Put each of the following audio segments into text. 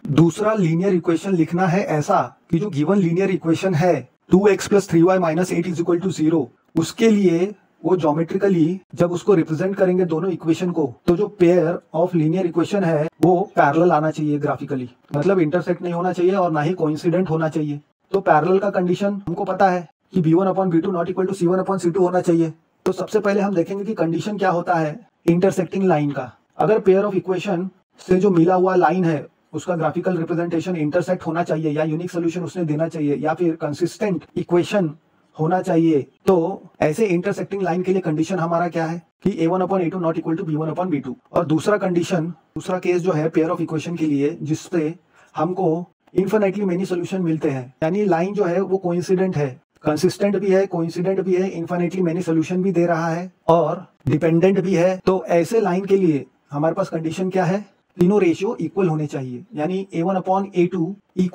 दूसरा linear equation लिखना है ऐसा कि जो गिवन लीनियर इक्वेशन है 2x + 3y - 8 = 0, उसके लिए वो ज्योमेट्रिकली जब उसको रिप्रेजेंट करेंगे दोनों इक्वेशन को, तो जो पेयर ऑफ लीनियर इक्वेशन है वो पैरेलल आना चाहिए ग्राफिकली, मतलब इंटरसेक्ट नहीं होना चाहिए और ना ही कोइंसिडेंट होना चाहिए। तो पैरेलल का कंडीशन हमको पता है कि b1/b2 ≠ c1/c2 होना चाहिए। तो सबसे पहले हम देखेंगे कि कंडीशन क्या होता है इंटरसेक्टिंग लाइन का। अगर पेयर ऑफ इक्वेशन से जो मिला हुआ लाइन है उसका ग्राफिकल रिप्रेजेंटेशन इंटरसेक्ट होना चाहिए या यूनिक सोल्यूशन उसने देना चाहिए या फिर कंसिस्टेंट इक्वेशन होना चाहिए, तो ऐसे इंटरसेक्टिंग लाइन के लिए कंडीशन हमारा क्या है कि a1/a2 ≠ b1/b2। और दूसरा कंडीशन, दूसरा केस जो है पेयर ऑफ इक्वेशन के लिए जिसपे हमको इन्फिनिटली मेनी सोल्यूशन मिलते हैं, यानी लाइन जो है वो कोइंसिडेंट है, कंसिस्टेंट भी है, कोइंसिडेंट भी है, इन्फिनिटली मेनी सोल्यूशन भी दे रहा है और डिपेंडेंट भी है। तो ऐसे लाइन के लिए हमारे पास कंडीशन क्या है, तीनों रेशियो इक्वल होने चाहिए, यानी a1/a2 =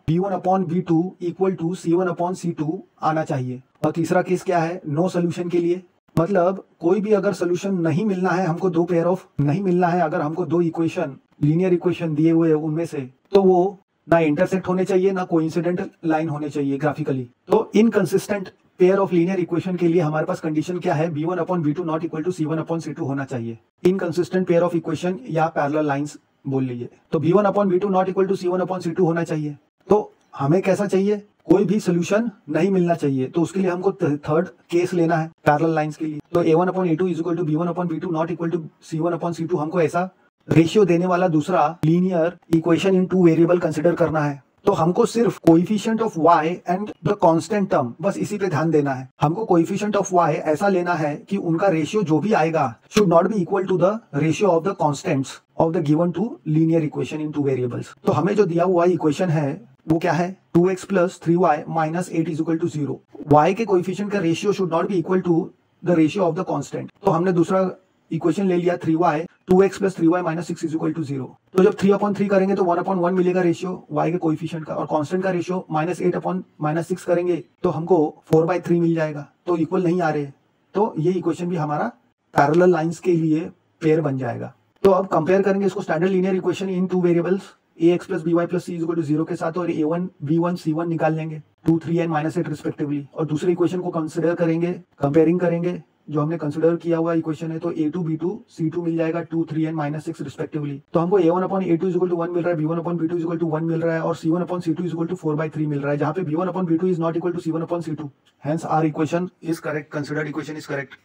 b1/b2 = c1/c2 आना चाहिए। और तीसरा केस क्या है, नो सोल्यूशन के लिए, मतलब कोई भी अगर सोल्यूशन नहीं मिलना है हमको, दो पेयर ऑफ नहीं मिलना है, अगर हमको दो इक्वेशन लीनियर इक्वेशन दिए हुए उनमें से, तो वो ना इंटरसेक्ट होने चाहिए ना कोइंसिडेंट लाइन होने चाहिए ग्राफिकली। तो inconsistent pair of linear equation के लिए हमारे पास कंडीशन क्या है, b1/b2 ≠ c1/c2 होना चाहिए। इनकंसिस्टेंट पेयर ऑफ इक्वेशन या पैरेलल लाइंस बोल लीजिए, तो b1/b2 ≠ c1/c2 होना चाहिए। तो हमें कैसा चाहिए, कोई भी सोल्यूशन नहीं मिलना चाहिए, तो उसके लिए हमको थर्ड केस लेना है पैरेलल लाइंस के लिए। तो a1/a2 = b1/b2 ≠ c1/c2 हमको ऐसा रेशियो देने वाला दूसरा linear equation in two variable consider करना है। तो हमको सिर्फ coefficient of y and the constant term, बस इसी पे ध्यान देना है। हमको कोएफिशिएंट ऑफ y ऐसा लेना है कि उनका रेशियो जो भी आएगा should not be equal to the ratio of the constants of the given two linear equation in two variables. तो हमें जो दिया हुआ इक्वेशन है वो क्या है, 2x + 3y - 8 = 0। y के कोएफिशिएंट का ratio should not be equal to the ratio of the constant. तो हमने दूसरा इक्वेशन ले लिया 3y, 2x + 3y - 6 = 0। तो जब 3/3 करेंगे तो 1/1 मिलेगा रेशियो y के कोएफिशिएंट का, और कांस्टेंट का रेशियो -8/6 करेंगे तो हमको 4/3 मिल जाएगा। तो इक्वल नहीं आ रहे, तो ये इक्वेशन भी हमारा पैरेलल लाइंस के लिए पेयर बन जाएगा। तो अब कंपेयर करेंगे इसको standard linear equation in two variables ax + by + c = 0 के साथ, और a1 b1 c1 निकाल लेंगे 2 3 एंड -8 रिस्पेक्टिवली। और दूसरी इक्वेशन को कंसिडर करेंगे, कंपेयरिंग करेंगे जो हमने कंसिडर किया हुआ इक्वेशन है, तो a2 b2 c2 मिल जाएगा 2 3 एंड -6 रिस्पेक्टिवली। तो हमको a1/a2 = 1 मिल रहा है, b1/b2 = 1 मिल रहा है और c1/c2 = 4/3 मिल रहा है, जहां पे b1/b2 is not equal to c1/c2। Hence our equation is correct, considered equation is correct।